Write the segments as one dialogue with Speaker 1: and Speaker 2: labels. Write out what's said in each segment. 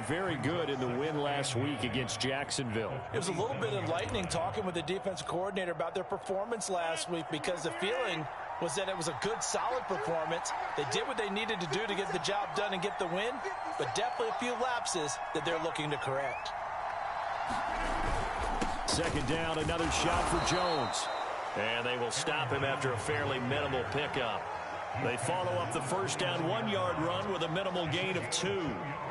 Speaker 1: very good in the win last week against Jacksonville.
Speaker 2: It was a little bit enlightening talking with the defensive coordinator about their performance last week, because the feeling was that it was a good, solid performance. They did what they needed to do to get the job done and get the win, but definitely a few lapses that they're looking to correct.
Speaker 1: Second down, another shot for Jones.
Speaker 3: And they will stop him after a fairly minimal pickup. They follow up the first down 1-yard run with a minimal gain of 2.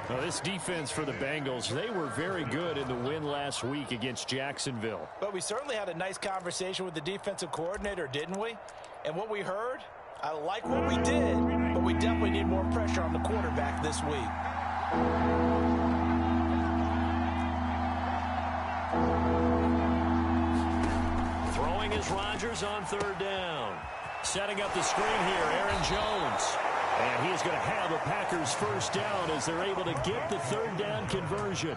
Speaker 1: Now, this defense for the Bengals, they were very good in the win last week against Jacksonville.
Speaker 2: But we certainly had a nice conversation with the defensive coordinator, didn't we? And what we heard, I like what we did, but we definitely need more pressure on the quarterback this week.
Speaker 3: Throwing is Rodgers on third down. Setting up the screen here, Aaron Jones.
Speaker 1: And he is going to have a Packers first down as they're able to get the third down conversion.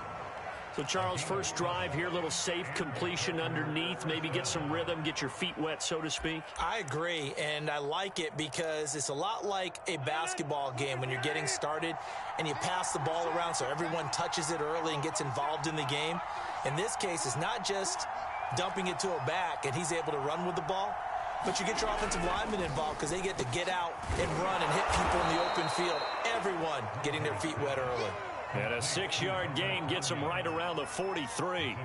Speaker 3: So, Charles, first drive here, little safe completion underneath. Maybe get some rhythm, get your feet wet, so to speak.
Speaker 2: I agree, and I like it because it's a lot like a basketball game when you're getting started and you pass the ball around so everyone touches it early and gets involved in the game. In this case, it's not just dumping it to a back and he's able to run with the ball, but you get your offensive linemen involved because they get to get out and run and hit people in the open field. Everyone getting their feet wet early.
Speaker 3: And a 6-yard gain gets them right around the 43.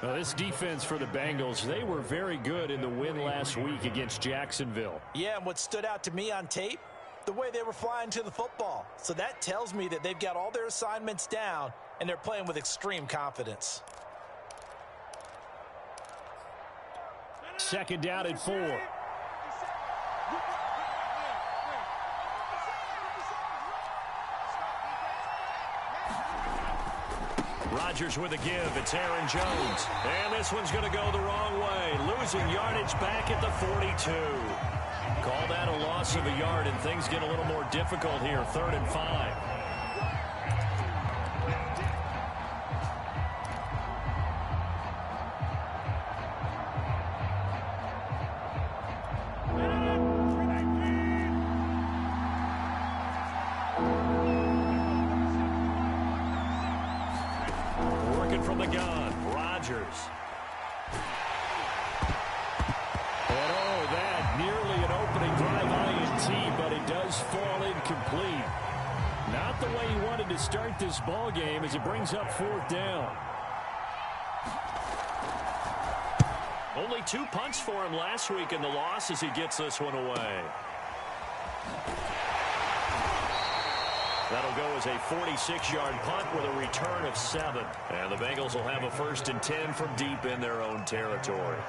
Speaker 1: Now, this defense for the Bengals, they were very good in the win last week against Jacksonville.
Speaker 2: Yeah, and what stood out to me on tape, the way they were flying to the football. So that tells me that they've got all their assignments down and they're playing with extreme confidence.
Speaker 1: Second down and 4.
Speaker 3: Rodgers with a give. It's Aaron Jones. And this one's going to go the wrong way. Losing yardage back at the 42. Call that a loss of a yard, and things get a little more difficult here. 3rd and 5. From the gun, Rodgers.
Speaker 1: And oh, that nearly an opening drive INT, but it does fall incomplete. Not the way he wanted to start this ball game as it brings up 4th down.
Speaker 3: Only 2 punts for him last week in the loss as he gets this one away. That'll go as a 46-yard punt with a return of 7. And the Bengals will have a 1st and 10 from deep in their own territory.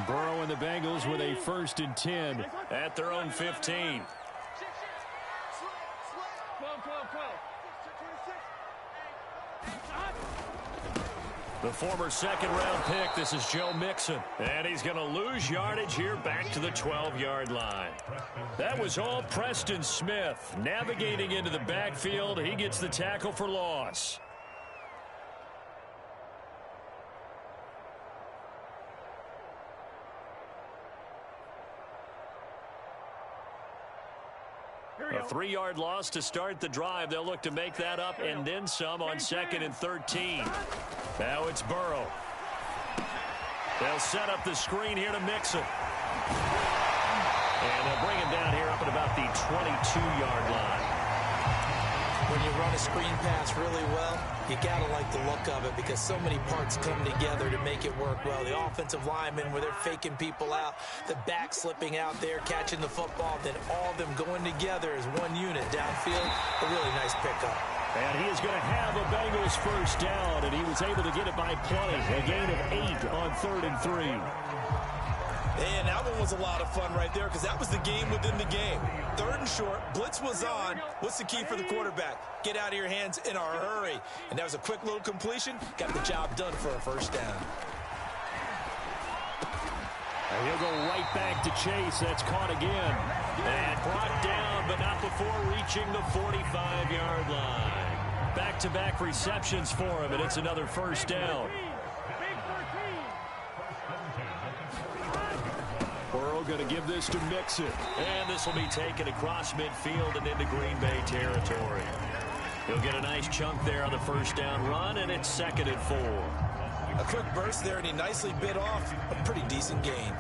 Speaker 1: Burrow and the Bengals with a 1st and 10
Speaker 3: at their own 15. The former second-round pick, this is Joe Mixon. And he's going to lose yardage here back to the 12-yard line.
Speaker 1: That was all Preston Smith. Navigating into the backfield, he gets the tackle for loss.
Speaker 3: A 3-yard loss to start the drive. They'll look to make that up and then some on 2nd and 13. Now it's Burrow. They'll set up the screen here to Mixon. And they'll bring him down here up at about the 22-yard line.
Speaker 2: When you run a screen pass really well, you got to like the look of it because so many parts come together to make it work well. The offensive linemen where they're faking people out, the back slipping out there, catching the football, then all of them going together as one unit downfield. A really nice pickup.
Speaker 1: And he is going to have a Bengals first down, and he was able to get it by plenty. A gain of 8 on 3rd and 3.
Speaker 2: And that one was a lot of fun right there because that was the game within the game. 3rd and short, blitz was on. What's the key for the quarterback? Get out of your hands in a hurry. And that was a quick little completion. Got the job done for a first down.
Speaker 1: And he'll go right back to Chase. That's caught again.
Speaker 3: And brought down, but not before reaching the 45-yard line. Back-to-back receptions for him, and it's another first down.
Speaker 1: going to give this to Mixon.
Speaker 3: And this will be taken across midfield and into Green Bay territory. He'll get a nice chunk there on the first down run, and it's 2nd and 4.
Speaker 2: A quick burst there, and he nicely bit off a pretty decent gain.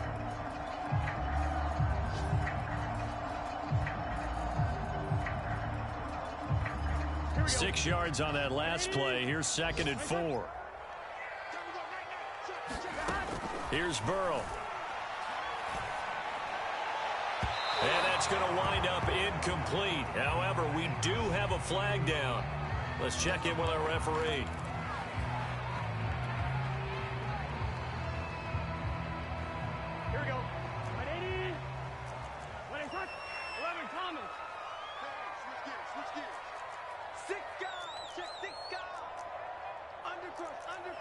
Speaker 3: Six yards on that last play. Here's 2nd and 4. Here's Burrow. And that's going to wind up incomplete. However, we do have a flag down. Let's check in with our referee.
Speaker 4: Here we go. 180. 180 touch. 11 comments. Switch gears. 6 guys. Check 6 guys. Undercrush. Switch.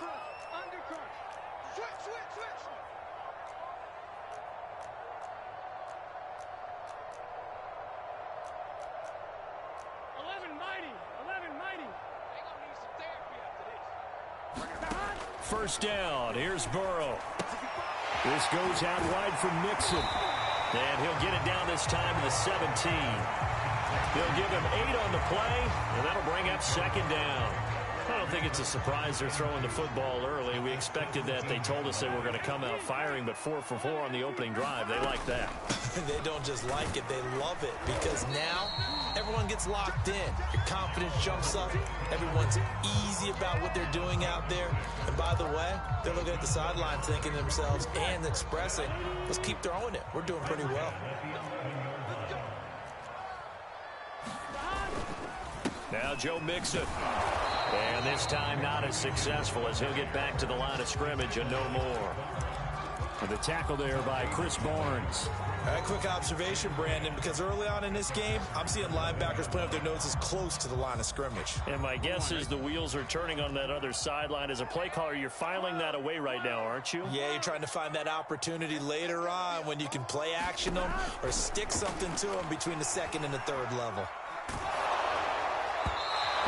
Speaker 4: 11 mighty. They gonna need some therapy after this.
Speaker 3: First down. Here's Burrow.
Speaker 1: This goes out wide for Mixon.
Speaker 3: And he'll get it down this time to the 17. They'll give him 8 on the play, and that'll bring up 2nd down. I don't think it's a surprise they're throwing the football early. We expected that. They told us they were going to come out firing, but 4 for 4 on the opening drive. They like that.
Speaker 2: They don't just like it, they love it, because now everyone gets locked in. Your confidence jumps up. Everyone's easy about what they're doing out there. And by the way, they're looking at the sideline thinking to themselves and expressing, let's keep throwing it. We're doing pretty well.
Speaker 3: Now Joe Mixon. And this time not as successful as he'll get back to the line of scrimmage and no more.
Speaker 1: And the tackle there by Chris Barnes.
Speaker 2: All right, quick observation, Brandon, because early on in this game, I'm seeing linebackers playing with their noses close to the line of scrimmage.
Speaker 3: And my guess is the wheels are turning on that other sideline. As a play caller, you're filing that away right now, aren't you?
Speaker 2: Yeah, you're trying to find that opportunity later on when you can play action them or stick something to them between the 2nd and the 3rd level.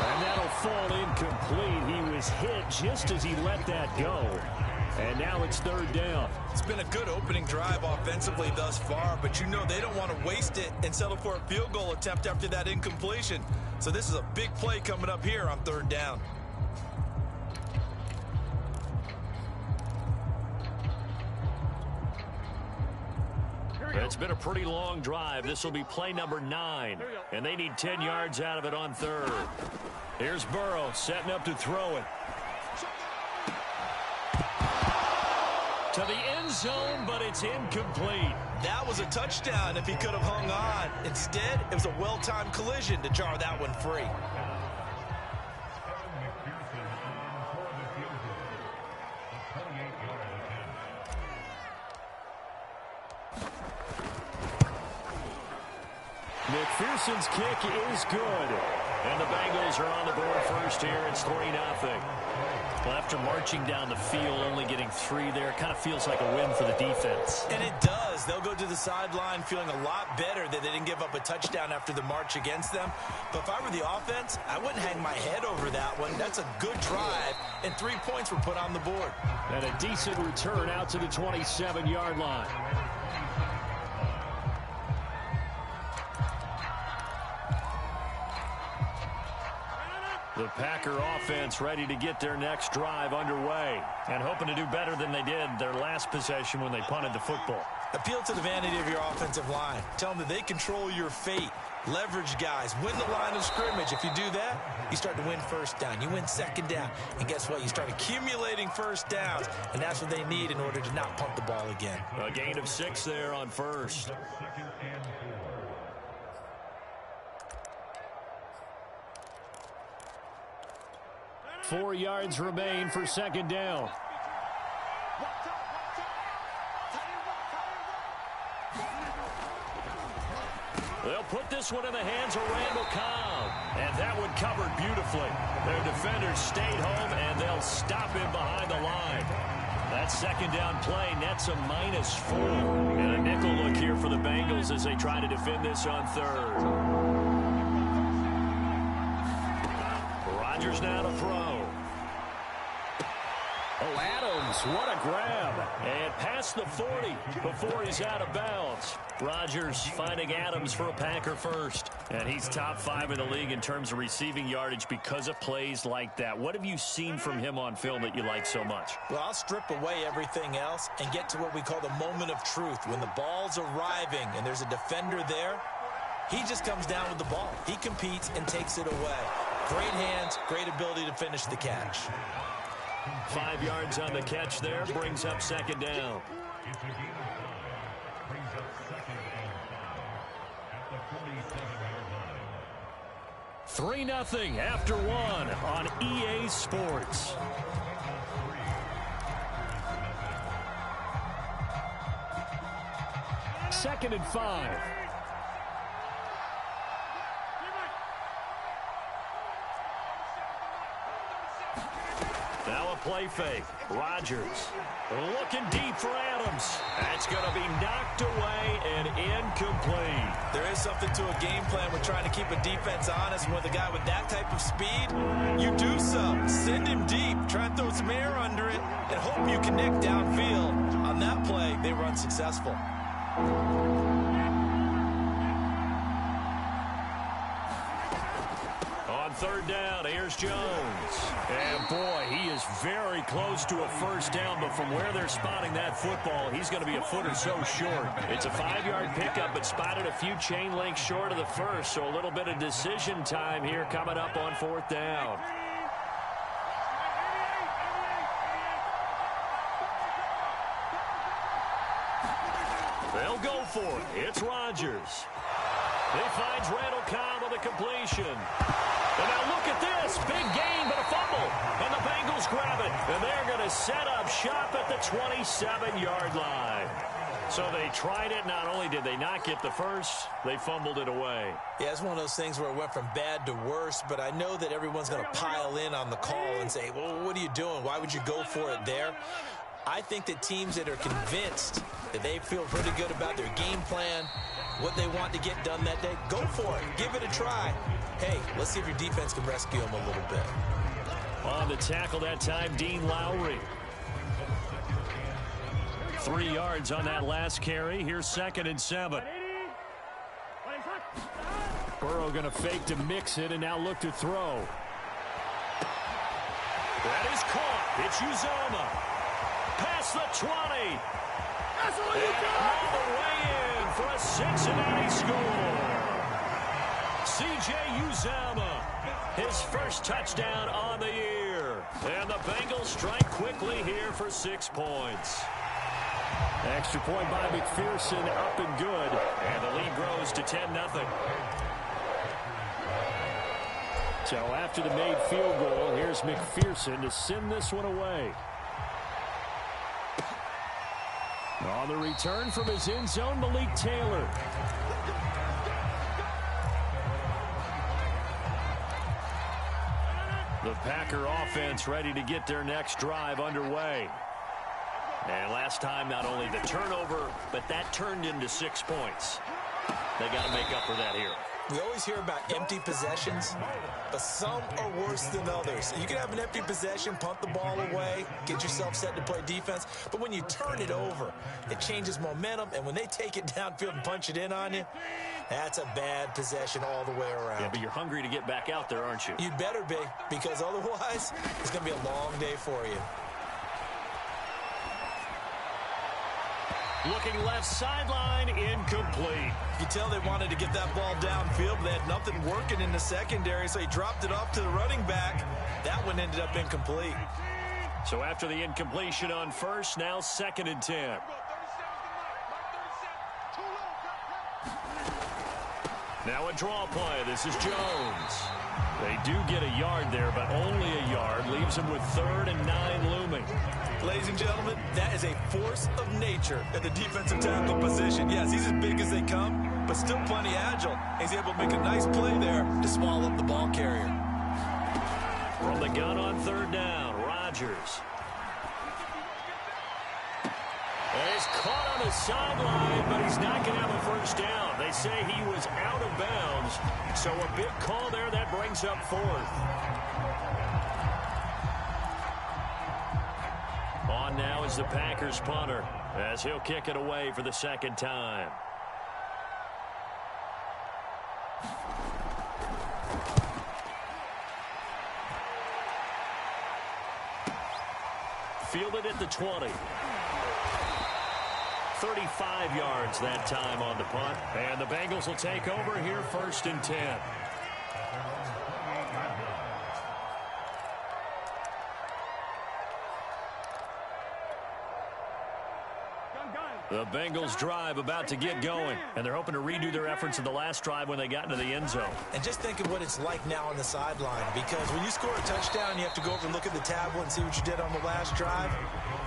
Speaker 1: And that'll fall incomplete. He was hit just as he let that go. And now it's 3rd down.
Speaker 2: It's been a good opening drive offensively thus far, but you know they don't want to waste it and settle for a field goal attempt after that incompletion. So this is a big play coming up here on 3rd down.
Speaker 3: It's been a pretty long drive. This will be play number 9. And they need 10 yards out of it on 3rd. Here's Burrow setting up to throw it. To the end zone, but it's incomplete.
Speaker 2: That was a touchdown if he could have hung on. Instead, it was a well-timed collision to jar that one free.
Speaker 1: McPherson's kick is good.
Speaker 3: And the Bengals are on the board first here. It's 3-0. Well, after marching down the field, only getting 3 there, kind of feels like a win for the defense.
Speaker 2: And it does. They'll go to the sideline feeling a lot better that they didn't give up a touchdown after the march against them. But if I were the offense, I wouldn't hang my head over that one. That's a good drive, and 3 points were put on the board.
Speaker 1: And a decent return out to the 27-yard line.
Speaker 3: The Packer offense ready to get their next drive underway and hoping to do better than they did their last possession when they punted the football.
Speaker 2: Appeal to the vanity of your offensive line. Tell them that they control your fate. Leverage guys. Win the line of scrimmage. If you do that, you start to win 1st down. You win 2nd down. And guess what? You start accumulating 1st downs. And that's what they need in order to not punt the ball again.
Speaker 3: A gain of 6 there on 1st.
Speaker 1: 4 yards remain for 2nd down.
Speaker 3: They'll put this one in the hands of Randall Cobb. And that one covered beautifully. Their defenders stayed home, and they'll stop him behind the line. That 2nd down play nets a -4. And a nickel look here for the Bengals as they try to defend this on 3rd. Rodgers now to throw.
Speaker 1: Adams, what a grab.
Speaker 3: And past the 40 before he's out of bounds. Rodgers finding Adams for a Packer first.
Speaker 1: And he's top 5 in the league in terms of receiving yardage because of plays like that. What have you seen from him on film that you like so much?
Speaker 2: Well, I'll strip away everything else and get to what we call the moment of truth. When the ball's arriving and there's a defender there, he just comes down with the ball. He competes and takes it away. Great hands, great ability to finish the catch.
Speaker 3: 5 yards on the catch there, brings up second down. 3-0 after 1 on EA Sports. Second and 5. Now a play fake. Rodgers looking deep for Adams. That's going to be knocked away and incomplete.
Speaker 2: There is something to a game plan with trying to keep a defense honest. With a guy with that type of speed, you do so. Send him deep. Try and throw some air under it and hope you connect downfield. On that play, they were unsuccessful.
Speaker 3: On third down, here's Jones.
Speaker 1: And boy, he is very close to a first down, but from where they're spotting that football, he's going to be a foot or so short.
Speaker 3: It's a 5-yard pickup, but spotted a few chain links short of the first, so a little bit of decision time here coming up on fourth down. They'll go for it. It's Rodgers. He finds Randall Cobb with a completion. And now look at this. Big gain, but a fumble. And the Bengals grab it. And they're going to set up shop at the 27-yard line. So they tried it. Not only did they not get the first, they fumbled it away.
Speaker 2: Yeah, it's one of those things where it went from bad to worse, but I know that everyone's going to pile in on the call and say, well, what are you doing? Why would you go for it there? I think that teams that are convinced that they feel pretty good about their game plan, what they want to get done that day, go for it. Give it a try. Hey, let's see if your defense can rescue them a little bit.
Speaker 3: On the tackle that time, Dean Lowry.
Speaker 1: 3 yards on that last carry. Here's second and 7. Burrow going to fake to mix it and now look to throw.
Speaker 3: That is caught. It's Uzomah. Past the 20.
Speaker 4: That's all you
Speaker 3: And
Speaker 4: got.
Speaker 3: all the way in for a Cincinnati score. C.J. Uzomah, his first touchdown on the year. And the Bengals strike quickly here for 6 points.
Speaker 1: Extra point by McPherson, up and good.
Speaker 3: And the lead grows to 10-0.
Speaker 1: So after the made field goal, here's McPherson to send this one away. On the return from his end zone, Malik Taylor. The Packer offense ready to get their next drive underway. And last time, not only the turnover, but that turned into 6 points. They got to make up for that here.
Speaker 2: We always hear about empty possessions, but some are worse than others. You can have an empty possession, punt the ball away, get yourself set to play defense, but when you turn it over, it changes momentum, and when they take it downfield and punch it in on you, that's a bad possession all the way around.
Speaker 3: Yeah, but you're hungry to get back out there, aren't you?
Speaker 2: You'd better be, because otherwise, it's going to be a long day for you.
Speaker 3: Looking left sideline, incomplete.
Speaker 2: You tell they wanted to get that ball downfield, but they had nothing working in the secondary, so he dropped it off to the running back. That one ended up incomplete.
Speaker 3: So after the incompletion on first, now second and 10. Now a draw play. This is Jones. They do get a yard there, but only a yard. Leaves them with 3rd and 9 looming.
Speaker 2: Ladies and gentlemen, that is a force of nature at the defensive tackle position. Yes, he's as big as they come, but still plenty agile. He's able to make a nice play there to swallow up the ball carrier.
Speaker 3: From the gun on 3rd down, Rodgers. And he's caught on the sideline, but he's not going to have a first down. They say he was out of bounds, so a big call there that brings up 4th. now is the Packers punter, as he'll kick it away for the second time. Fielded at the 20. 35 yards that time on the punt. And the Bengals will take over here, 1st and 10. The Bengals drive about to get going, and they're hoping to redo their efforts in the last drive when they got into the end zone.
Speaker 2: And just think of what it's like now on the sideline, because when you score a touchdown, you have to go over and look at the tablet and see what you did on the last drive.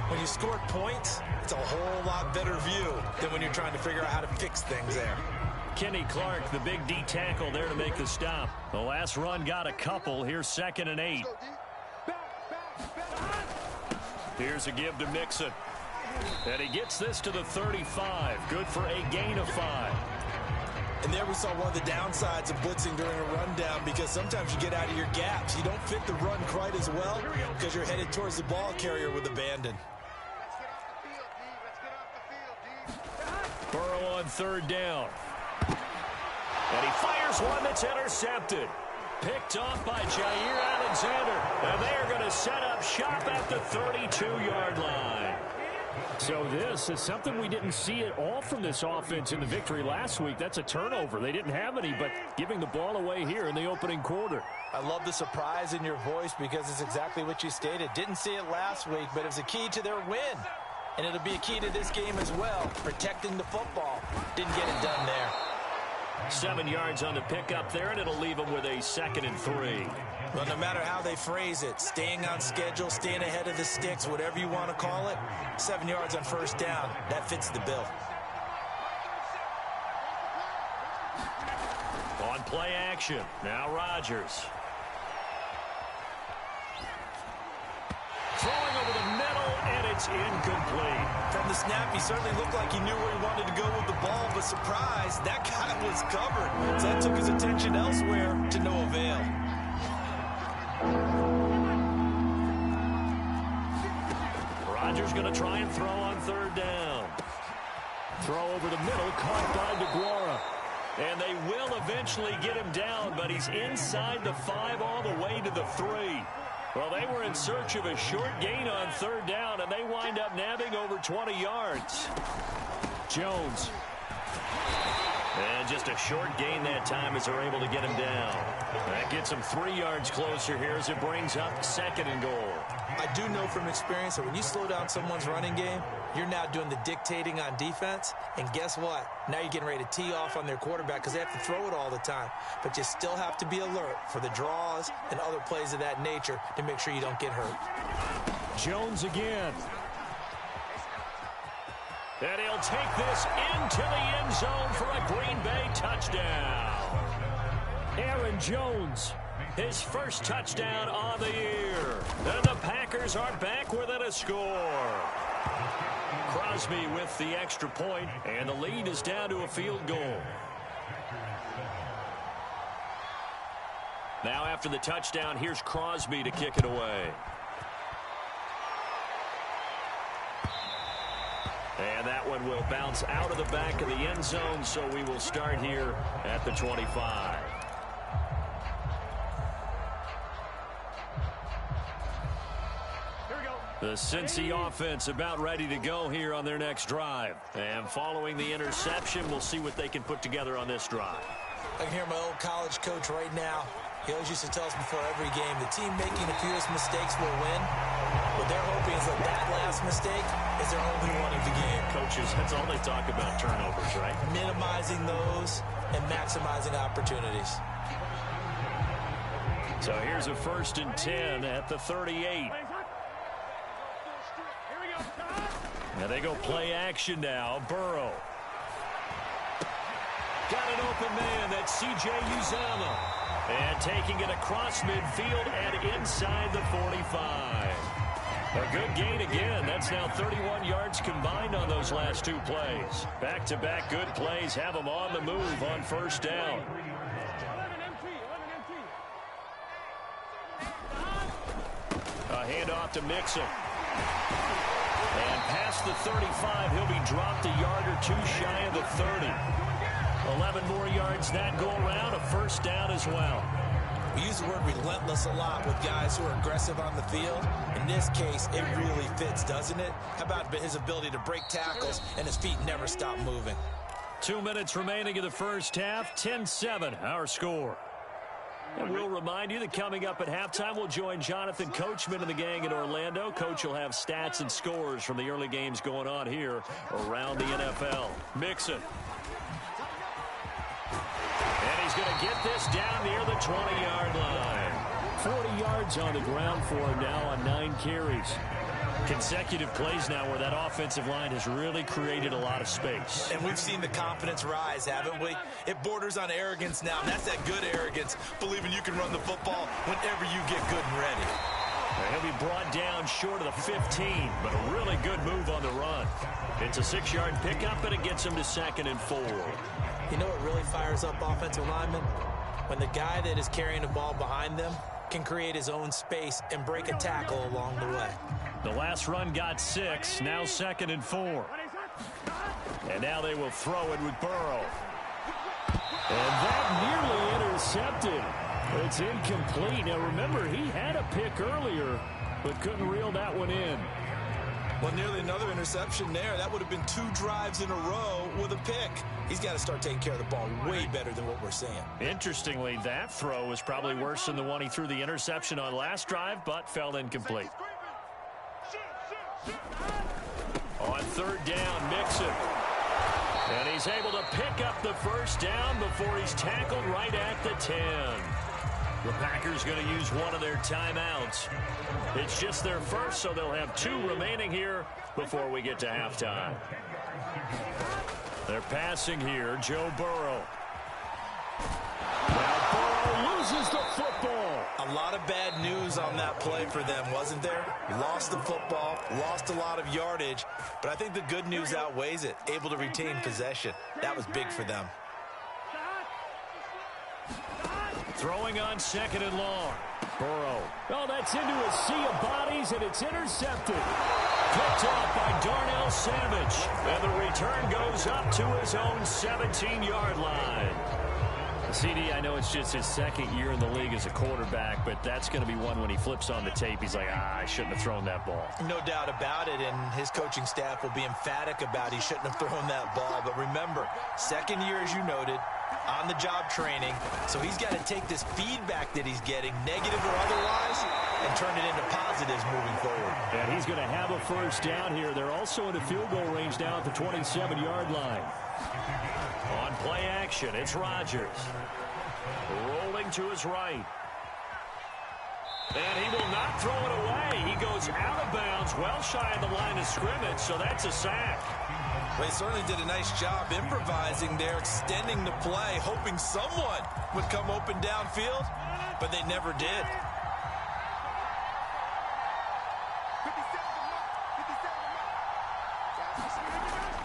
Speaker 2: When you scored points, it's a whole lot better view than when you're trying to figure out how to fix things there.
Speaker 3: Kenny Clark, the big D tackle there to make the stop. The last run got a couple. Here's 2nd and 8. Here's a give to Mixon. And he gets this to the 35. Good for a gain of 5.
Speaker 2: And there we saw one of the downsides of blitzing during a rundown, because sometimes you get out of your gaps. You don't fit the run quite as well because you're headed towards the ball carrier with abandon.
Speaker 3: Burrow on 3rd down. And he fires one that's intercepted. Picked off by Jair Alexander. And they are going to set up shop at the 32-yard line.
Speaker 1: So this is something we didn't see at all from this offense in the victory last week. That's a turnover. They didn't have any, but giving the ball away here in the opening quarter.
Speaker 2: I love the surprise in your voice, because it's exactly what you stated. Didn't see it last week, but it was a key to their win. And it'll be a key to this game as well, protecting the football. Didn't get it done there.
Speaker 3: 7 yards on the pickup there, and it'll leave them with a 2nd and 3.
Speaker 2: Well, no matter how they phrase it, staying on schedule, staying ahead of the sticks, whatever you want to call it, 7 yards on 1st down, that fits the bill.
Speaker 3: On play action, now Rodgers. Throwing over the middle, and it's incomplete.
Speaker 2: From the snap, he certainly looked like he knew where he wanted to go with the ball, but surprise, that guy was covered. So that took his attention elsewhere to no avail.
Speaker 3: Rodgers going to try and throw on 3rd down.
Speaker 1: Throw over the middle, caught by DeGuara.
Speaker 3: And they will eventually get him down, but he's inside the 5 all the way to the 3. Well, they were in search of a short gain on 3rd down, and they wind up nabbing over 20 yards.
Speaker 1: Jones.
Speaker 3: And just a short gain that time as they're able to get him down. That gets him 3 yards closer here as it brings up 2nd and goal.
Speaker 2: I do know from experience that when you slow down someone's running game, you're now doing the dictating on defense. And guess what? Now you're getting ready to tee off on their quarterback because they have to throw it all the time. But you still have to be alert for the draws and other plays of that nature to make sure you don't get hurt.
Speaker 1: Jones again.
Speaker 3: And he'll take this into the end zone for a Green Bay touchdown.
Speaker 1: Aaron Jones.
Speaker 3: His first touchdown on the year. And the Packers are back within a score. Crosby with the extra point, and the lead is down to a field goal. Now after the touchdown, here's Crosby to kick it away. And that one will bounce out of the back of the end zone, so we will start here at the 25. The Cincy offense about ready to go here on their next drive. And following the interception, we'll see what they can put together on this drive.
Speaker 2: I can hear my old college coach right now. He always used to tell us before every game, the team making the fewest mistakes will win. What they're hoping is that last mistake is their only one of the game.
Speaker 3: Coaches, that's all they talk about, turnovers, right?
Speaker 2: Minimizing those and maximizing opportunities.
Speaker 3: So here's a 1st and 10 at the 38. Now they go play action now. Burrow. Got an open man. That's C.J. Uzomah. And taking it across midfield and inside the 45. A good gain again. That's now 31 yards combined on those last 2 plays. Back-to-back good plays have them on the move on 1st down. A handoff to Mixon. And past the 35, he'll be dropped a yard or two shy of the 30. 11 more yards that go around, a first down as well.
Speaker 2: We use the word relentless a lot with guys who are aggressive on the field. In this case, it really fits, doesn't it? How about his ability to break tackles and his feet never stop moving?
Speaker 3: 2 minutes remaining in the first half, 10-7, our score. And we'll remind you that coming up at halftime, we'll join Jonathan Coachman and the gang in Orlando. Coach will have stats and scores from the early games going on here around the NFL. Mixon. And he's going to get this down near the 20-yard line.
Speaker 1: 40 yards on the ground for him now on 9 carries.
Speaker 3: Consecutive plays now where that offensive line has really created a lot of space.
Speaker 2: And we've seen the confidence rise, haven't we? It borders on arrogance now, and that's that good arrogance, believing you can run the football whenever you get good and ready.
Speaker 3: He'll be brought down short of the 15, but a really good move on the run. It's a 6-yard pickup, and it gets him to 2nd and 4.
Speaker 2: You know what really fires up offensive linemen? When the guy that is carrying the ball behind them can create his own space and break a tackle along the way.
Speaker 3: The last run got 6, now 2nd and 4. And now they will throw it with Burrow.
Speaker 1: And that nearly intercepted. It's incomplete. Now remember, he had a pick earlier, but couldn't reel that one in.
Speaker 2: Well, nearly another interception there. That would have been 2 drives in a row with a pick. He's got to start taking care of the ball way better than what we're seeing.
Speaker 3: Interestingly, that throw was probably worse than the one he threw the interception on last drive, but fell incomplete. On 3rd down, Mixon. And he's able to pick up the first down before he's tackled right at the 10. The Packers going to use one of their timeouts. It's just their first, so they'll have 2 remaining here before we get to halftime. They're passing here, Joe Burrow.
Speaker 1: Now Burrow loses the football.
Speaker 2: A lot of bad news on that play for them, wasn't there? Lost the football, lost a lot of yardage, but I think the good news outweighs it. Able to retain possession. That was big for them.
Speaker 3: Throwing on 2nd and long.
Speaker 1: Burrow. Oh, that's into a sea of bodies, and it's intercepted. Picked off by Darnell Savage.
Speaker 3: And the return goes up to his own 17-yard line.
Speaker 1: CD, I know it's just his 2nd year in the league as a quarterback, but that's going to be one when he flips on the tape. He's like, I shouldn't have thrown that ball.
Speaker 2: No doubt about it, and his coaching staff will be emphatic about he shouldn't have thrown that ball. But remember, 2nd year, as you noted, on-the-job training, so he's got to take this feedback that he's getting, negative or otherwise, and turn it into positives moving forward.
Speaker 1: And he's going to have a first down here. They're also in a field goal range now at the 27-yard line.
Speaker 3: On play action, it's Rodgers. Rolling to his right. And he will not throw it away. He goes out of bounds, well shy of the line of scrimmage, so that's a sack.
Speaker 2: Well, he certainly did a nice job improvising there, extending the play, hoping someone would come open downfield, but they never did.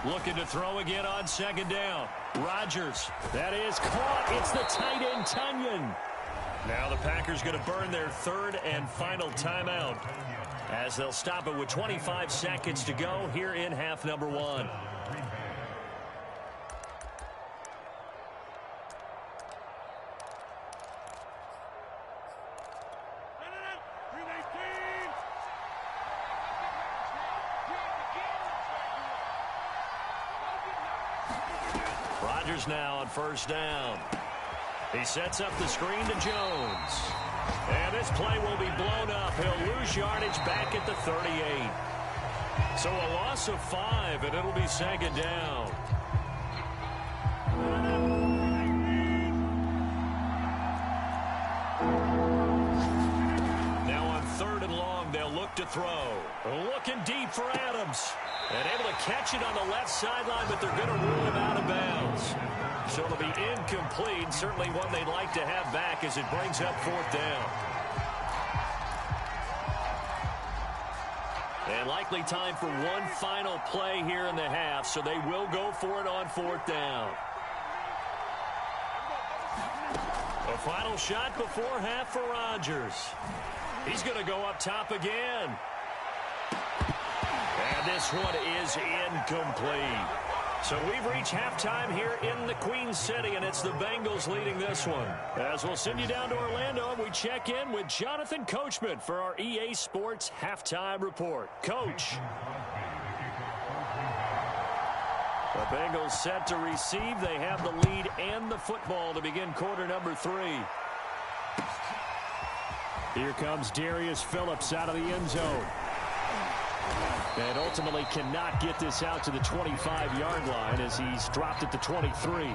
Speaker 3: Looking to throw again on 2nd down. Rodgers.
Speaker 1: That is caught. It's the tight end, Tunyon.
Speaker 3: Now the Packers going to burn their 3rd and final timeout as they'll stop it with 25 seconds to go here in half number 1. Rodgers now on 1st down. He sets up the screen to Jones. And this play will be blown up. He'll lose yardage back at the 38. So a loss of 5, and it'll be 2nd down. Now on 3rd and long, they'll look to throw. Looking deep for Adams. And able to catch it on the left sideline, but they're going to rule him out of bounds. So it'll be incomplete. Certainly one they'd like to have back as it brings up 4th down. And likely time for one final play here in the half, so they will go for it on 4th down. A final shot before half for Rodgers. He's going to go up top again. And this one is incomplete. So we've reached halftime here in the Queen City, and it's the Bengals leading this one. As we'll send you down to Orlando, we check in with Jonathan Coachman for our EA Sports Halftime Report. Coach. The Bengals set to receive. They have the lead and the football to begin quarter number 3.
Speaker 1: Here comes Darius Phillips out of the end zone. And ultimately cannot get this out to the 25-yard line as he's dropped at the 23.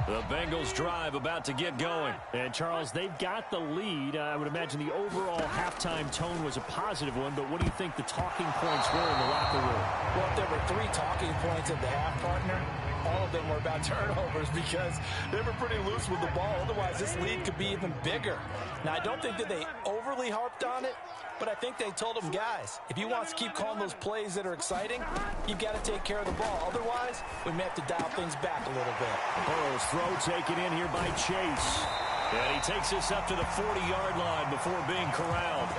Speaker 3: The Bengals drive about to get going.
Speaker 1: And, Charles, they've got the lead. I would imagine the overall halftime tone was a positive one, but what do you think the talking points were in the locker room?
Speaker 2: Well, if there were 3 talking points at the half, partner, all of them were about turnovers because they were pretty loose with the ball. Otherwise, this lead could be even bigger. Now, I don't think that they overly harped on it, but I think they told them, guys, if you want to keep calling those plays that are exciting, you've got to take care of the ball. Otherwise, we may have to dial things back a little bit.
Speaker 1: Burrow's throw taken in here by Chase.
Speaker 3: And he takes us up to the 40-yard line before being corralled.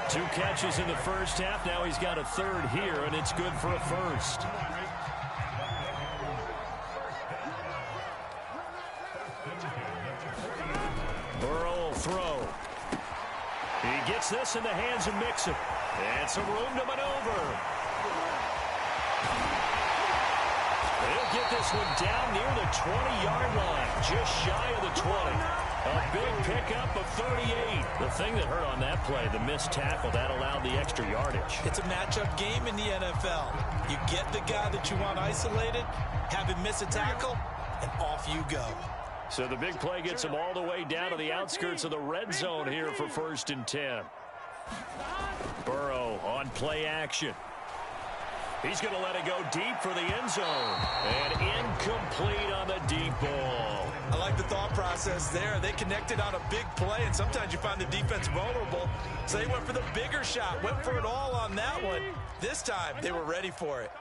Speaker 3: 2 catches in the first half. Now he's got a third here, and it's good for a first. Burrow will throw. He gets this in the hands of Mixon. And some room to maneuver. He'll get this one down near the 20-yard line, just shy of the 20. A big pickup of 38. The thing that hurt on that play, the missed tackle, that allowed the extra yardage.
Speaker 2: It's a matchup game in the NFL. You get the guy that you want isolated, have him miss a tackle, and off you go.
Speaker 3: So the big play gets him all the way down to the outskirts of the red zone here for 1st and 10. Burrow on play action. He's going to let it go deep for the end zone. And incomplete on the deep ball.
Speaker 2: I like the thought process there. They connected on a big play, and sometimes you find the defense vulnerable. So they went for the bigger shot, went for it all on that one. This time, they were ready for it.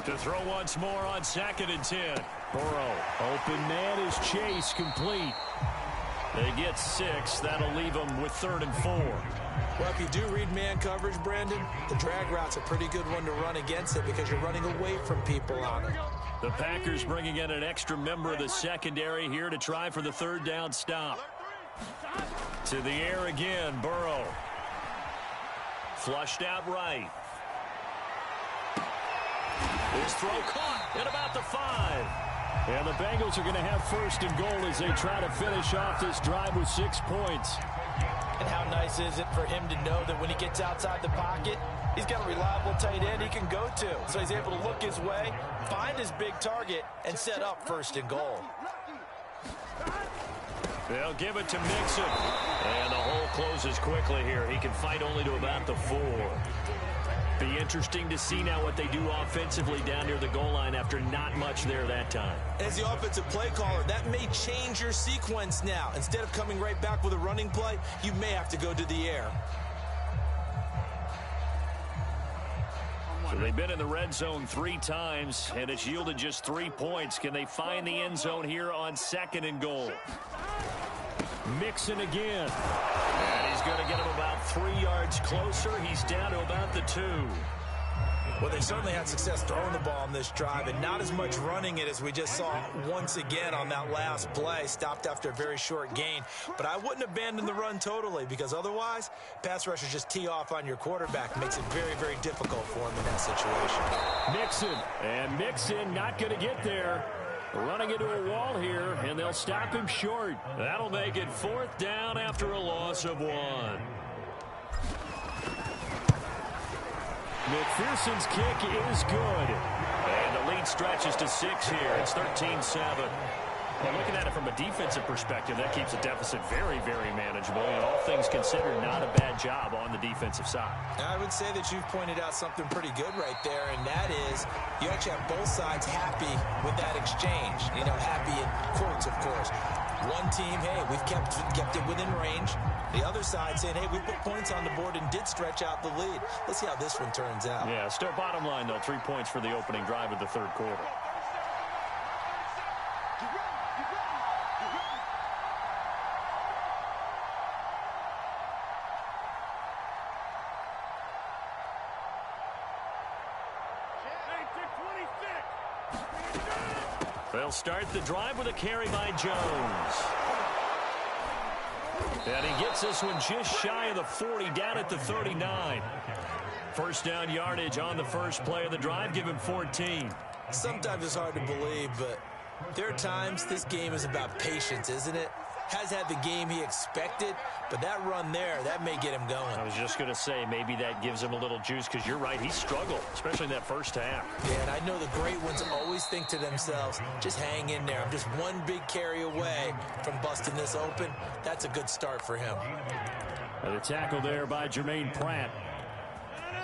Speaker 3: To throw once more on 2nd and 10.
Speaker 1: Burrow, open man is Chase, complete.
Speaker 3: They get 6. That'll leave them with 3rd and 4.
Speaker 2: Well, if you do read man coverage, Brandon, the drag route's a pretty good one to run against it because you're running away from people on it.
Speaker 3: The Packers bringing in an extra member of the secondary here to try for the 3rd down stop. To the air again, Burrow. Flushed out right. His throw caught at about the 5.
Speaker 1: And the Bengals are going to have 1st and goal as they try to finish off this drive with 6 points.
Speaker 2: And how nice is it for him to know that when he gets outside the pocket, he's got a reliable tight end he can go to. So he's able to look his way, find his big target, and set up 1st and goal.
Speaker 3: They'll give it to Mixon. And the hole closes quickly here. He can fight only to about the 4. Be interesting to see now what they do offensively down near the goal line after not much there that time.
Speaker 2: As the offensive play caller, that may change your sequence now. Instead of coming right back with a running play, you may have to go to the air.
Speaker 3: So they've been in the red zone 3 times, and it's yielded just 3 points. Can they find the end zone here on 2nd and goal?
Speaker 1: Mixon again.
Speaker 3: And he's going to get him about 3 yards closer. He's down to about the 2.
Speaker 2: Well, they certainly had success throwing the ball on this drive and not as much running it as we just saw once again on that last play. Stopped after a very short gain. But I wouldn't abandon the run totally because otherwise, pass rushers just tee off on your quarterback. Makes it very, very difficult for him in that situation.
Speaker 1: Mixon. And Mixon not going to get there. Running into a wall here, and they'll stop him short.
Speaker 3: That'll make it 4th down after a loss of 1.
Speaker 1: McPherson's kick is good.
Speaker 3: And the lead stretches to 6 here. It's 13-7.
Speaker 1: Well, looking at it from a defensive perspective, that keeps the deficit very, very manageable. And all things considered, not a bad job on the defensive side.
Speaker 2: I would say that you've pointed out something pretty good right there, and that is you actually have both sides happy with that exchange. You know, happy in quotes, of course. One team, hey, we've kept it within range. The other side saying, hey, we put points on the board and did stretch out the lead. Let's see how this one turns out.
Speaker 1: Yeah, still bottom line, though, 3 points for the opening drive of the 3rd quarter.
Speaker 3: They'll start the drive with a carry by Jones. And he gets this one just shy of the 40, down at the 39. First down yardage on the first play of the drive. Give him 14.
Speaker 2: Sometimes it's hard to believe, but there are times this game is about patience, isn't it? Has had the game he expected, but that run there, that may get him going.
Speaker 3: I was just going to say, maybe that gives him a little juice, because you're right, he struggled, especially in that first half.
Speaker 2: Yeah, and I know the great ones always think to themselves, just hang in there. I'm just one big carry away from busting this open. That's a good start for him.
Speaker 3: And the tackle there by Jermaine Pratt.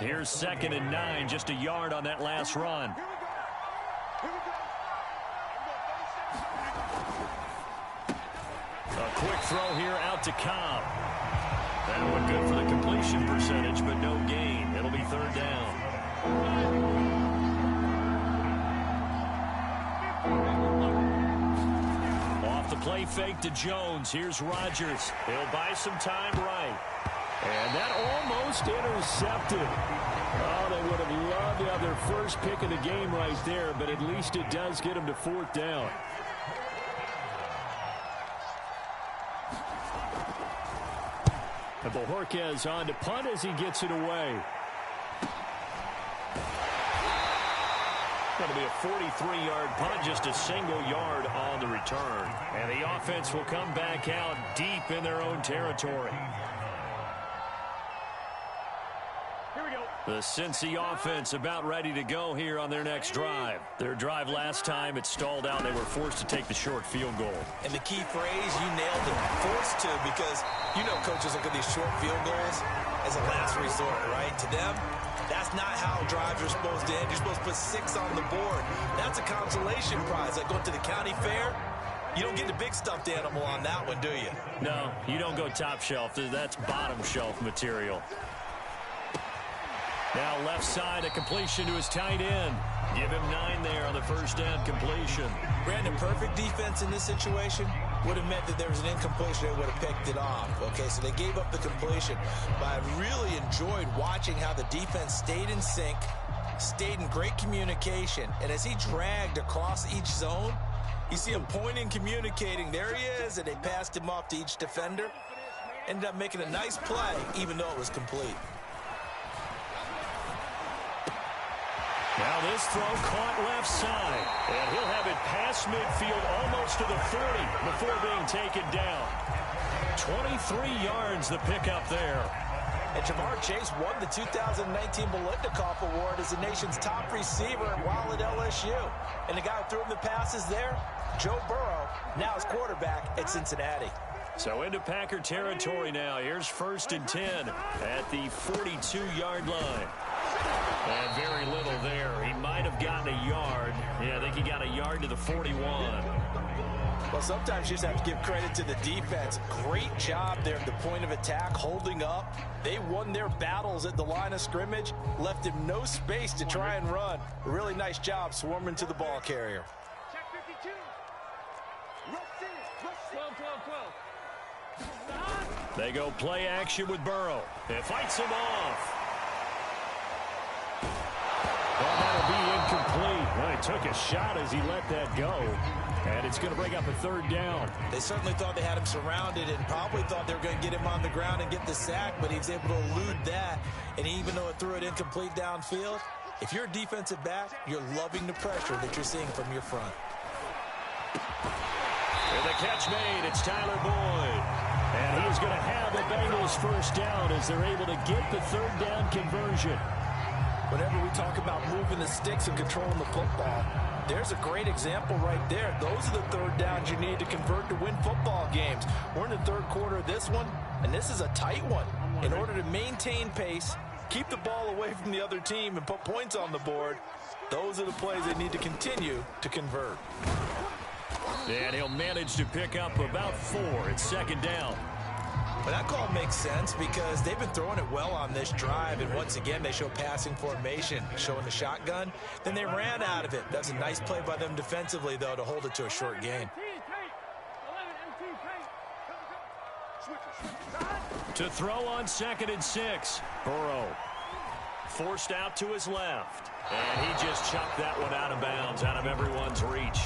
Speaker 3: Here's 2nd and 9, just a yard on that last run. A quick throw here out to Cobb. That one good for the completion percentage, but no gain. It'll be 3rd down. Off the play fake to Jones. Here's Rodgers. He'll buy some time right.
Speaker 1: And that almost intercepted. Oh, they would have loved to have their first pick of the game right there, but at least it does get them to 4th down. And Bojorquez on to punt as he gets it away.
Speaker 3: Going to be a 43-yard punt, just a single yard on the return. And the offense will come back out deep in their own territory. The Cincy offense about ready to go here on their next drive. Their drive last time, it stalled out. They were forced to take the short field goal.
Speaker 2: And the key phrase, you nailed it, forced to, because you know coaches look at these short field goals as a last resort, right? To them, that's not how drives are supposed to end. You're supposed to put 6 on the board. That's a consolation prize. Like going to the county fair, you don't get the big stuffed animal on that one, do you?
Speaker 3: No, you don't go top shelf. That's bottom shelf material. Now left side, a completion to his tight end. Give him 9 there on the first down completion.
Speaker 2: Brandon, perfect defense in this situation would have meant that there was an incompletion. They would have picked it off. Okay, so they gave up the completion. But I really enjoyed watching how the defense stayed in sync, stayed in great communication. And as he dragged across each zone, you see him pointing, communicating. There he is, and they passed him off to each defender. Ended up making a nice play, even though it was complete.
Speaker 3: Now this throw caught left side, and he'll have it past midfield almost to the 40 before being taken down. 23 yards the pickup there.
Speaker 2: And Jamar Chase won the 2019 Biletnikoff Award as the nation's top receiver while at LSU. And the guy who threw him the passes there, Joe Burrow, now his quarterback at Cincinnati.
Speaker 3: So into Packer territory now. Here's 1st and 10 at the 42-yard line. And very little there. He might have gotten a yard. Yeah, I think he got a yard to the 41.
Speaker 2: Well, sometimes you just have to give credit to the defense. Great job there at the point of attack, holding up. They won their battles at the line of scrimmage, left him no space to try and run. A really nice job swarming to the ball carrier.
Speaker 4: Check 52. Rush in. Rush 12.
Speaker 3: They go play action with Burrow. It fights him off.
Speaker 1: Well, that'll be incomplete. Well, he took a shot as he let that go. And it's going to bring up a 3rd down.
Speaker 2: They certainly thought they had him surrounded and probably thought they were going to get him on the ground and get the sack, but he was able to elude that. And even though it threw it incomplete downfield, if you're a defensive back, you're loving the pressure that you're seeing from your front.
Speaker 3: With the catch made, it's Tyler Boyd.
Speaker 1: And he's going to have the Bengals first down as they're able to get the 3rd down conversion.
Speaker 2: Whenever we talk about moving the sticks and controlling the football, there's a great example right there. Those are the 3rd downs you need to convert to win football games. We're in the 3rd quarter of this one, and this is a tight one. In order to maintain pace, keep the ball away from the other team, and put points on the board, those are the plays they need to continue to convert.
Speaker 3: And he'll manage to pick up about 4 at 2nd down.
Speaker 2: But that call makes sense because they've been throwing it well on this drive, and once again they show passing formation, showing the shotgun. Then they ran out of it. That's a nice play by them defensively, though, to hold it to a short gain.
Speaker 3: To throw on 2nd and 6. Burrow forced out to his left. And he just chucked that one out of bounds, out of everyone's reach.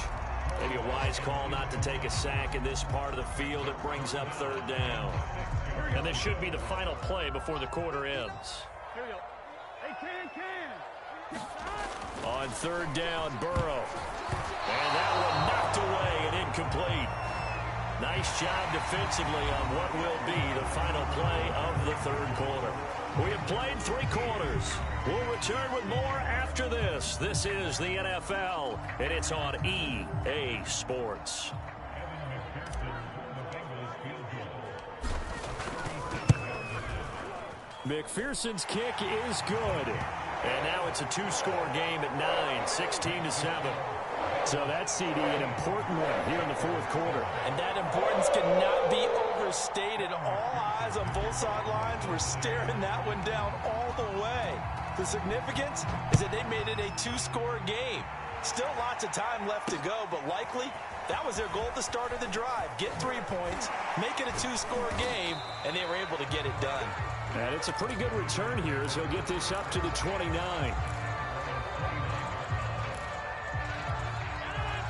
Speaker 3: Maybe a wise call not to take a sack in this part of the field. It brings up third down.
Speaker 1: And this should be the final play before the quarter ends.
Speaker 4: Here we go. Hey, can.
Speaker 1: On third down, Burrow. And that one knocked away and incomplete. Nice job defensively on what will be the final play of the third quarter. We have played 3 quarters. We'll return with more after this. This is the NFL, and it's on EA Sports. McPherson's kick is good. And now it's a 2-score game at 9, 16-7. So that's, CD, an important one here in the fourth quarter.
Speaker 2: And that importance cannot be overstated. All eyes on both sidelines were staring that one down all the way. The significance is that they made it a 2-score game. Still lots of time left to go, but likely that was their goal at the start of the drive. Get 3 points, make it a 2-score game, and they were able to get it done.
Speaker 1: And it's a pretty good return here as he'll get this up to the 29.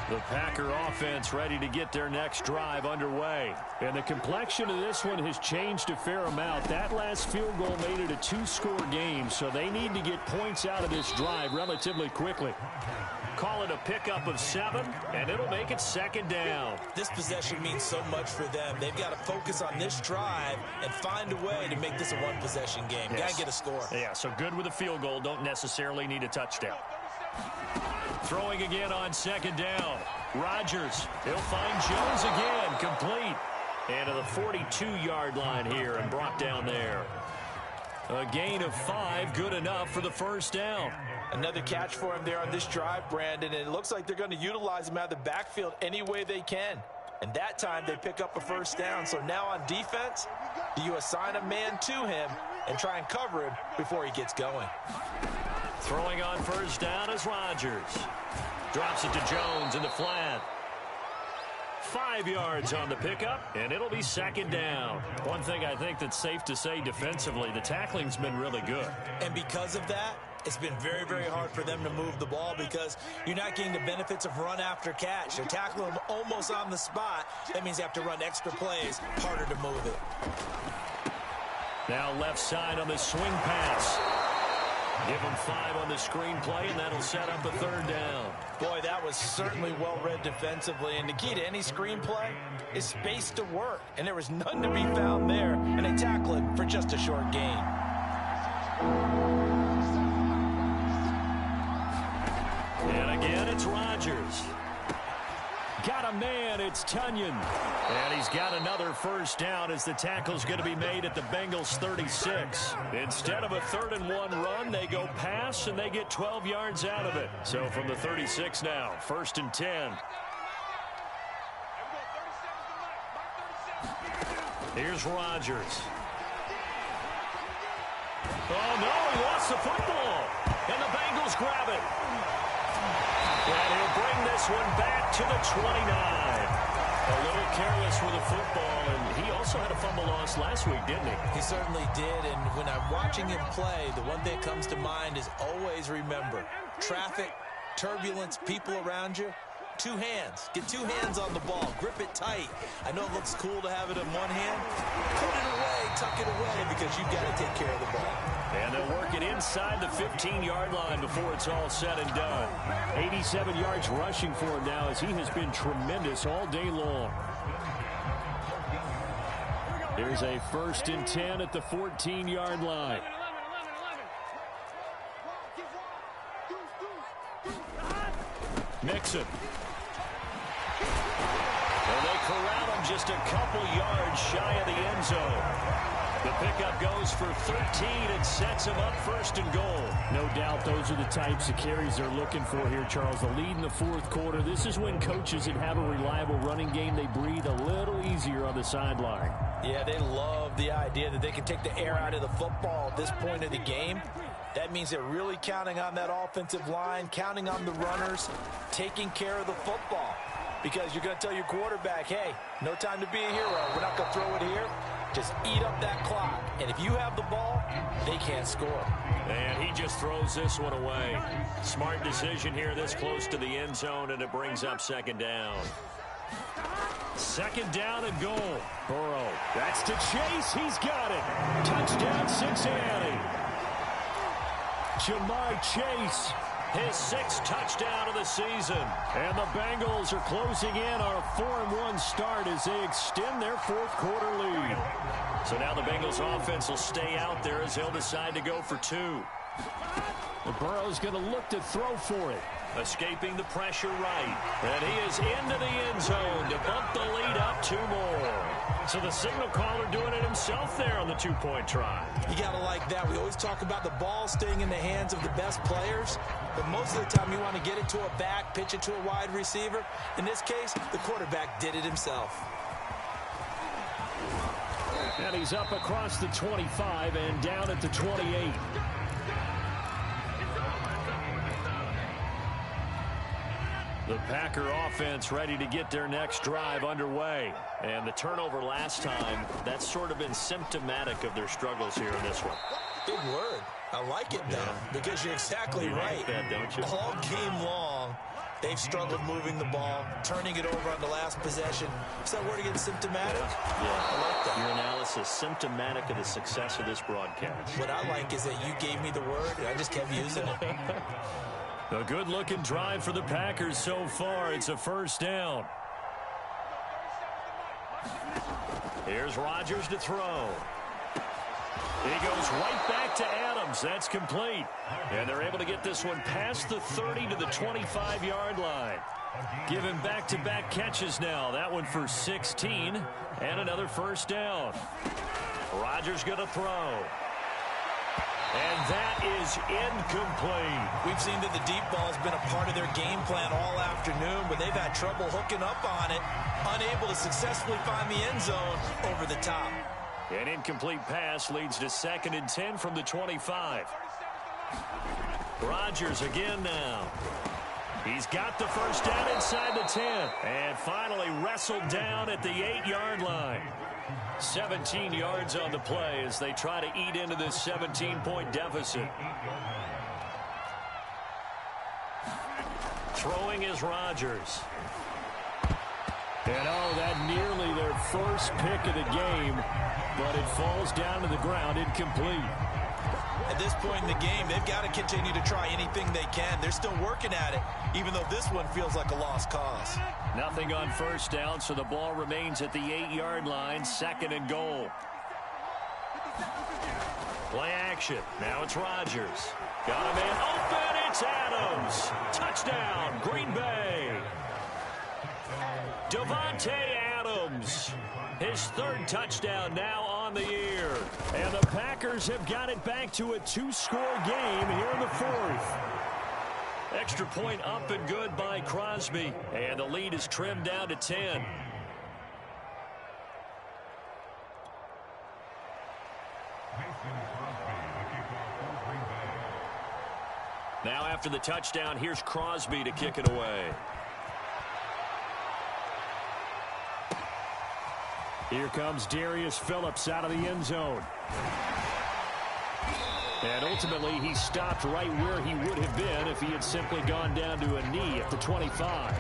Speaker 1: The Packer offense ready to get their next drive underway. And the complexion of this one has changed a fair amount. That last field goal made it a 2-score game, so they need to get points out of this drive relatively quickly. Call it a pickup of 7, and it'll make it second down.
Speaker 2: This possession means so much for them. They've got to focus on this drive and find a way to make this a one-possession game.
Speaker 1: Yes.
Speaker 2: Got to get a score.
Speaker 1: Yeah, so good with a field goal. Don't necessarily need a touchdown. Throwing again on second down. Rodgers, he'll find Jones again, complete. And to the 42-yard line here and brought down there. A gain of 5, good enough for the first down.
Speaker 2: Another catch for him there on this drive, Brandon, and it looks like they're going to utilize him out of the backfield any way they can. And that time they pick up a first down. So now on defense, do you assign a man to him and try and cover him before he gets going?
Speaker 1: Throwing on first down is Rodgers. Drops it to Jones in the flat. 5 yards on the pickup, and it'll be second down. One thing I think that's safe to say defensively, the tackling's been really good.
Speaker 2: And because of that, it's been very, very hard for them to move the ball because you're not getting the benefits of run after catch. They're tackling them almost on the spot. That means they have to run extra plays, harder to move it.
Speaker 1: Now left side on the swing pass. Give them 5 on the screen play, and that'll set up a third down.
Speaker 2: Boy, that was certainly well read defensively. And the key to any screen play is space to work. And there was none to be found there. And they tackle it for just a short gain.
Speaker 1: And again, it's Rodgers. Got a man, it's Tunyon. And he's got another first down as the tackle's going to be made at the Bengals 36. Instead of a 3rd-and-1 run, they go pass, and they get 12 yards out of it. So from the 36 now, 1st and 10. Here's Rodgers. Oh, no, he lost the football. And the Bengals grab it. And he'll bring this one back to the 29. A little careless with the football, and he also had a fumble loss last week, didn't he?
Speaker 2: He certainly did, and when I'm watching him play, the one thing that comes to mind is always remember, traffic, turbulence, people around you, 2 hands. Get 2 hands on the ball. Grip it tight. I know it looks cool to have it in one hand. Put it away, tuck it away, because you've got to take care of the ball.
Speaker 1: And they'll work it inside the 15-yard line before it's all said and done. 87 yards rushing for him now as he has been tremendous all day long. There's a 1st and 10 at the 14-yard line. Mixon. And they corral him just a couple yards shy of the end zone. The pickup goes for 13 and sets him up 1st and goal. No doubt those are the types of carries they're looking for here, Charles. The lead in the fourth quarter. This is when coaches that have a reliable running game, they breathe a little easier on the sideline.
Speaker 2: Yeah, they love the idea that they can take the air out of the football at this point of the game. That means they're really counting on that offensive line, counting on the runners, taking care of the football. Because you're going to tell your quarterback, hey, no time to be a hero. We're not going to throw it here. Just eat up that clock. And if you have the ball, they can't score.
Speaker 3: And he just throws this one away. Smart decision here this close to the end zone, and it brings up second down. Second down and goal. Burrow.
Speaker 1: That's to Chase. He's got it. Touchdown, Cincinnati. Jamar Chase.
Speaker 3: His 6th touchdown of the season.
Speaker 1: And the Bengals are closing in on a 4-1 start as they extend their fourth-quarter lead.
Speaker 3: So now the Bengals offense will stay out there as they'll decide to go for 2.
Speaker 1: Burrow's going to look to throw for it.
Speaker 3: Escaping the pressure right. And he is into the end zone to bump the lead up 2 more. So the signal caller doing it himself there on the 2-point try.
Speaker 2: You got to like that. We always talk about the ball staying in the hands of the best players, but most of the time you want to get it to a back, pitch it to a wide receiver. In this case, the quarterback did it himself.
Speaker 1: And he's up across the 25 and down at the 28. The Packer offense ready to get their next drive underway. And the turnover last time, that's sort of been symptomatic of their struggles here in this one.
Speaker 2: Big word. I like it, though, because you're exactly right.
Speaker 3: Like that, don't you?
Speaker 2: All game long, they've struggled moving the ball, turning it over on the last possession. Is that word again, symptomatic?
Speaker 3: Yeah,
Speaker 2: I like that.
Speaker 3: Your analysis, symptomatic of the success of this broadcast.
Speaker 2: What I like is that you gave me the word, and I just kept using it.
Speaker 1: A good-looking drive for the Packers so far. It's a first down.
Speaker 3: Here's Rodgers to throw.
Speaker 1: He goes right back to Adams. That's complete. And they're able to get this one past the 30 to the 25-yard line. Giving back-to-back catches now. That one for 16 and another first down. Rodgers going to throw. And that is incomplete.
Speaker 2: We've seen that the deep ball has been a part of their game plan all afternoon, but they've had trouble hooking up on it, unable to successfully find the end zone over the top.
Speaker 1: An incomplete pass leads to 2nd and 10 from the 25. Rodgers again now. He's got the first down inside the 10. And finally wrestled down at the 8-yard line. 17 yards on the play as they try to eat into this 17-point deficit. Throwing is Rodgers. And that nearly their first pick of the game, but it falls down to the ground incomplete.
Speaker 2: At this point in the game, they've got to continue to try anything they can. They're still working at it, even though this one feels like a lost cause.
Speaker 1: Nothing on first down, so the ball remains at the 8-yard line, 2nd and goal. Play action. Now it's Rodgers. Got a man open. It's Adams. Touchdown, Green Bay. Devontae Adams. His 3rd touchdown now on the year. And the Packers have got it back to a 2-score game here in the 4th. Extra point up and good by Crosby. And the lead is trimmed down to 10. Now after the touchdown, here's Crosby to kick it away. Here comes Darius Phillips out of the end zone. And ultimately, he stopped right where he would have been if he had simply gone down to a knee at the 25.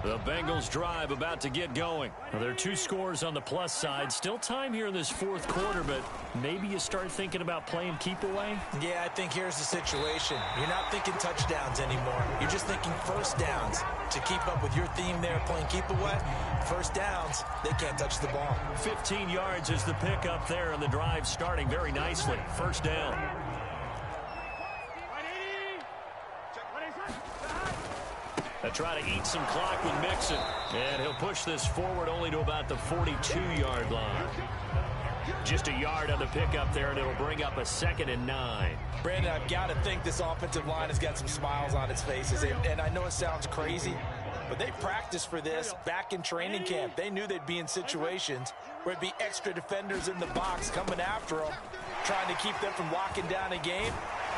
Speaker 1: The Bengals drive about to get going. Well, there are 2 scores on the plus side. Still time here in this 4th quarter, but maybe you start thinking about playing keep away?
Speaker 2: Yeah, I think here's the situation. You're not thinking touchdowns anymore. You're just thinking first downs. To keep up with your theme there, playing keep away, first downs, they can't touch the ball.
Speaker 1: 15 yards is the pickup there, and the drive starting very nicely. First down. They try to eat some clock with Mixon. And he'll push this forward only to about the 42-yard line. Just a yard on the pickup there, and it'll bring up a 2nd and 9.
Speaker 2: Brandon, I've got to think this offensive line has got some smiles on its faces. And I know it sounds crazy, but they practiced for this back in training camp. They knew they'd be in situations where it'd be extra defenders in the box coming after them. trying to keep them from locking down a game.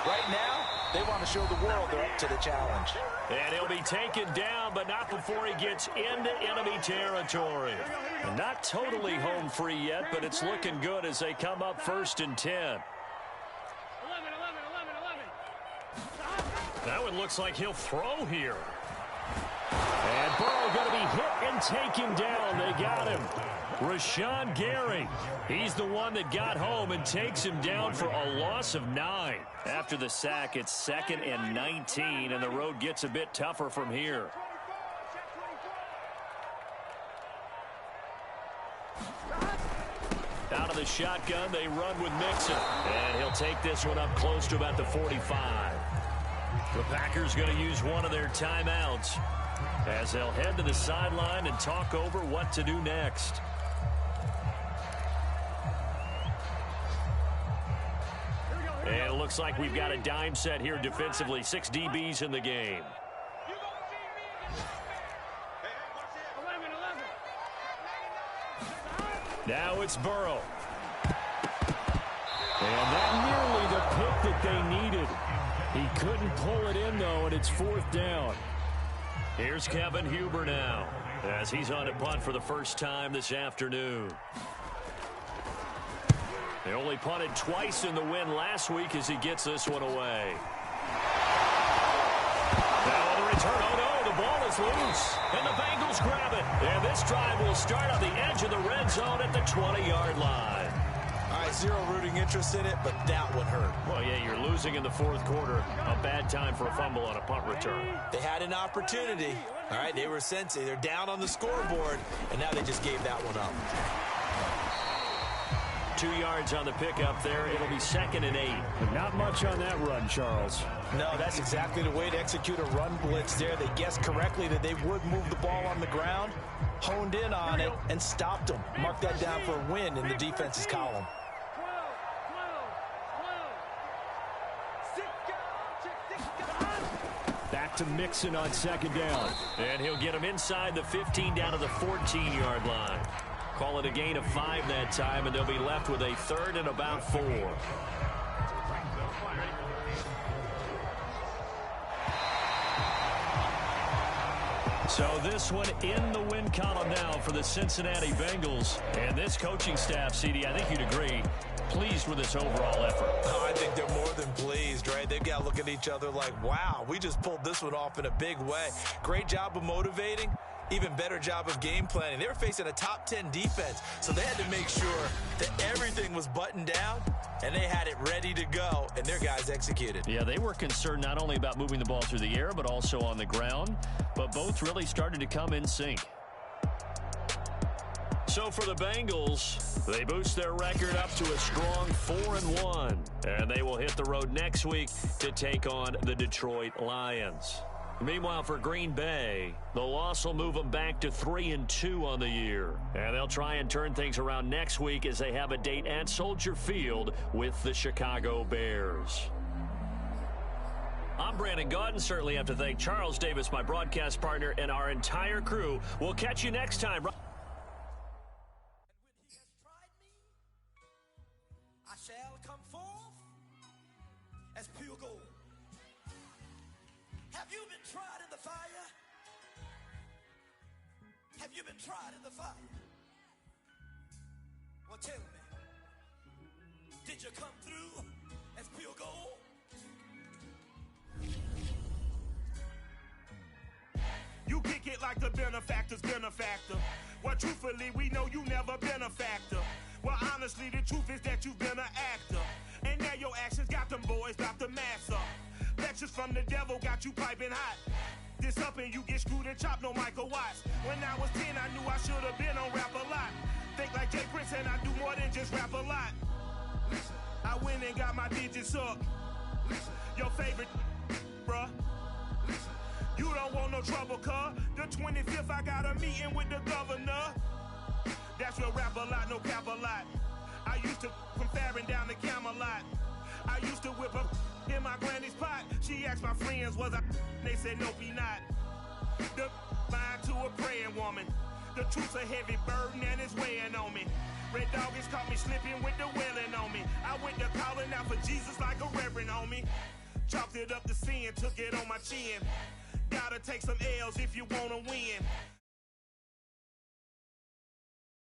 Speaker 2: Right now, they want to show the world they're up to the challenge.
Speaker 3: And he'll be taken down, but not before he gets into enemy territory. And not totally home free yet, but it's looking good as they come up 1st and 10. That one looks like he'll throw here. And Burrow going to be hit and taken down. They got him. Rashawn Gary. He's the one that got home and takes him down for a loss of 9. After the sack, it's 2nd and 19, and the road gets a bit tougher from here. Out of the shotgun, they run with Mixon. And he'll take this one up close to about the 45. The Packers going to use one of their timeouts as they'll head to the sideline and talk over what to do next. And it looks like we've got a dime set here defensively. 6 DBs in the game. Now it's Burrow. And that nearly the pick that they needed. He couldn't pull it in, though, and it's 4th down. Here's Kevin Huber now as he's on a punt for the first time this afternoon. They only punted twice in the win last week as he gets this one away. Now on the return, oh no, the ball is loose, and the Bengals grab it. And this drive will start on the edge of the red zone at the 20-yard line.
Speaker 2: All right, zero rooting interest in it, but that one hurt.
Speaker 3: Well, yeah, you're losing in the 4th quarter. A bad time for a fumble on a punt return.
Speaker 2: They had an opportunity. All right, they were sensing. They're down on the scoreboard, and now they just gave that one up.
Speaker 3: 2 yards on the pickup there. It'll be 2nd and 8.
Speaker 1: But not much on that run, Charles.
Speaker 2: No, that's exactly the way to execute a run blitz there. They guessed correctly that they would move the ball on the ground, honed in on it, and stopped them. Mark that down for a win in the defense's column.
Speaker 1: Back to Mixon on 2nd down.
Speaker 3: And he'll get him inside the 15 down to the 14-yard line. Call it a gain of 5 that time, and they'll be left with a 3rd and about 4. So this one in the win column now for the Cincinnati Bengals. And this coaching staff, CD, I think you'd agree, pleased with this overall effort.
Speaker 2: Oh, I think they're more than pleased, right? They've got to look at each other like, wow, we just pulled this one off in a big way. Great job of motivating. Even better job of game planning. They were facing a top 10 defense, so they had to make sure that everything was buttoned down, and they had it ready to go, and their guys executed.
Speaker 3: Yeah, they were concerned not only about moving the ball through the air, but also on the ground, but both really started to come in sync. So for the Bengals, they boost their record up to a strong 4-1, and they will hit the road next week to take on the Detroit Lions. Meanwhile, for Green Bay, the loss will move them back to 3-2 on the year. And they'll try and turn things around next week as they have a date at Soldier Field with the Chicago Bears. I'm Brandon Gaudin. Certainly have to thank Charles Davis, my broadcast partner, and our entire crew. We'll catch you next time.
Speaker 5: I shall come forth as pure gold. Have you been tried in the fire? Have you been tried in the fire? Well, tell me, did you come through as pure gold?
Speaker 6: You kick it like the benefactor's benefactor. Well, truthfully, we know you never been a factor. Well, honestly, the truth is that you've been an actor. And now your actions got them boys about to mass up. Lectures from the devil got you piping hot. This up and you get screwed and chopped, no Michael Watts. When I was 10, I knew I should have been on rap a lot. Think like Jay Prince and I do more than just rap a lot. Listen, I went and got my digits up. Listen, your favorite, bruh. Listen, you don't want no trouble, cuz. The 25th, I got a meeting with the governor. That's real rap a lot, no cap a lot. I used to from Farron down to Camelot. I used to whip up in my granny's pot. She asked my friends, was I? They said, nope, he not. The line to a praying woman. The truth's a heavy burden and it's weighing on me. Red Dog has caught me slipping with the wailing on me. I went to calling out for Jesus like a reverend on me. Chalked it up to sin, took it on my chin. Gotta take some L's if you wanna win.